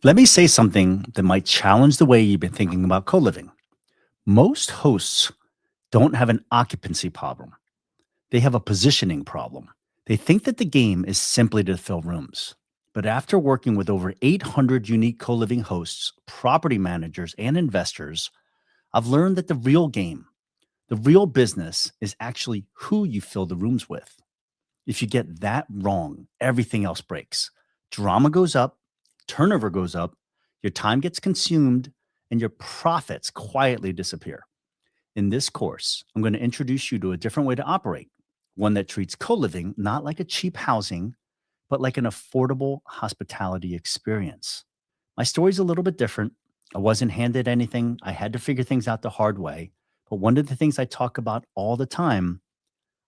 Let me say something that might challenge the way you've been thinking about co living. Most hosts don't have an occupancy problem, they have a positioning problem. They think that the game is simply to fill rooms. But after working with over 800 unique co living hosts, property managers, and investors, I've learned that the real game, the real business, is actually who you fill the rooms with. If you get that wrong, everything else breaks. Drama goes up, turnover goes up, your time gets consumed, and your profits quietly disappear. In this course, I'm going to introduce you to a different way to operate, one that treats co living not like a cheap housing, but like an affordable hospitality experience. My story's a little bit different. I wasn't handed anything, I had to figure things out the hard way. But one of the things I talk about all the time,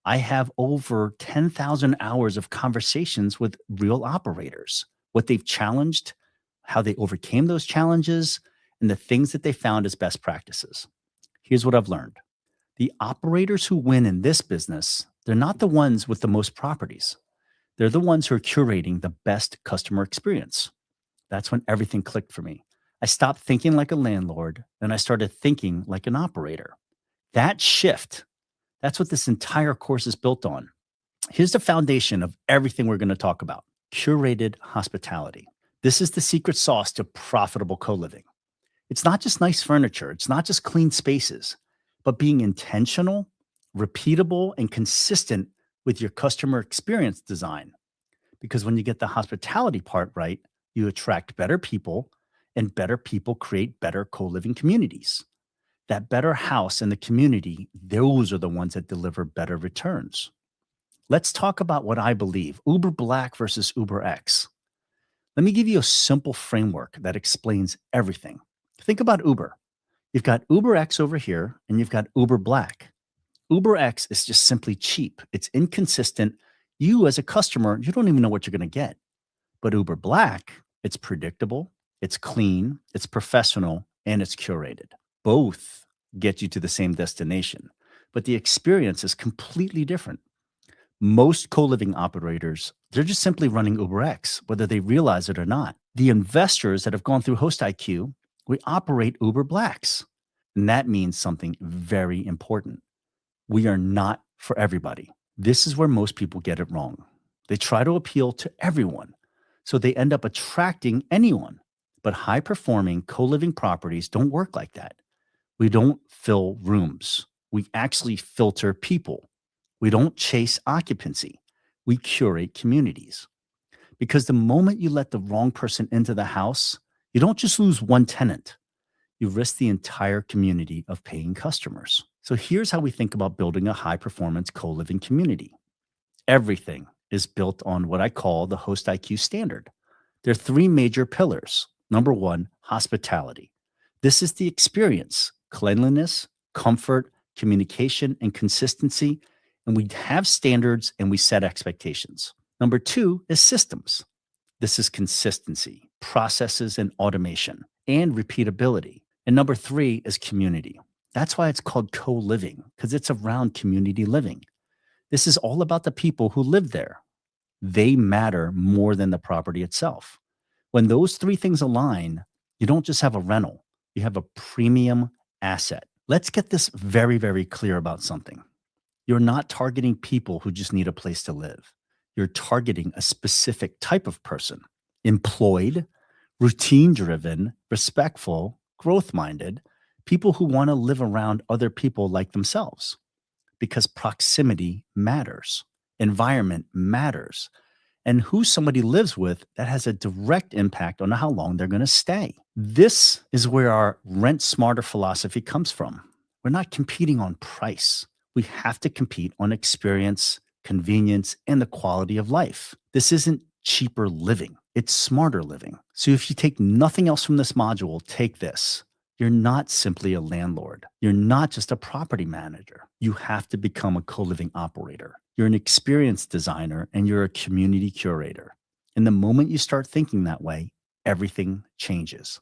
I have over 10,000 hours of conversations with real operators, what they've challenged, how they overcame those challenges, and the things that they found as best practices. Here's what I've learned: the operators who win in this business, they're not the ones with the most properties. They're the ones who are curating the best customer experience. That's when everything clicked for me. I stopped thinking like a landlord and I started thinking like an operator. That shift, that's what this entire course is built on. Here's the foundation of everything we're going to talk about: curated hospitality. This is the secret sauce to profitable co living. It's not just nice furniture, it's not just clean spaces, but being intentional, repeatable, and consistent with your customer experience design. Because when you get the hospitality part right, you attract better people, and better people create better co living communities. That better house and the community, those are the ones that deliver better returns. Let's talk about what I believe: Uber Black versus Uber X. Let me give you a simple framework that explains everything. Think about Uber. You've got Uber X over here, and you've got Uber Black. Uber X is just simply cheap, it's inconsistent. You, as a customer, you don't even know what you're going to get. But Uber Black, it's predictable, it's clean, it's professional, and it's curated. Both get you to the same destination, but the experience is completely different. Most co living operators, they're just simply running UberX, whether they realize it or not. The investors that have gone through HostIQ, we operate Uber Blacks. And that means something very important: we are not for everybody. This is where most people get it wrong. They try to appeal to everyone, so they end up attracting anyone. But high performing co living properties don't work like that. We don't fill rooms, we actually filter people. We don't chase occupancy, we curate communities. Because the moment you let the wrong person into the house, you don't just lose one tenant, you risk the entire community of paying customers. So here's how we think about building a high performance co living community. Everything is built on what I call the Host IQ standard. There are three major pillars. Number one, hospitality. This is the experience: cleanliness, comfort, communication, and consistency. And we have standards and we set expectations. Number two is systems. This is consistency, processes, and automation, and repeatability. And number three is community. That's why it's called co living, because it's around community living. This is all about the people who live there. They matter more than the property itself. When those three things align, you don't just have a rental, you have a premium asset. Let's get this very, very clear about something. You're not targeting people who just need a place to live. You're targeting a specific type of person: employed, routine driven, respectful, growth minded, people who want to live around other people like themselves. Because proximity matters, environment matters, and who somebody lives with, that has a direct impact on how long they're going to stay. This is where our rent smarter philosophy comes from. We're not competing on price. We have to compete on experience, convenience, and the quality of life. This isn't cheaper living, it's smarter living. So if you take nothing else from this module, take this: you're not simply a landlord. You're not just a property manager. You have to become a co living operator. You're an experience designer and you're a community curator. And the moment you start thinking that way, everything changes.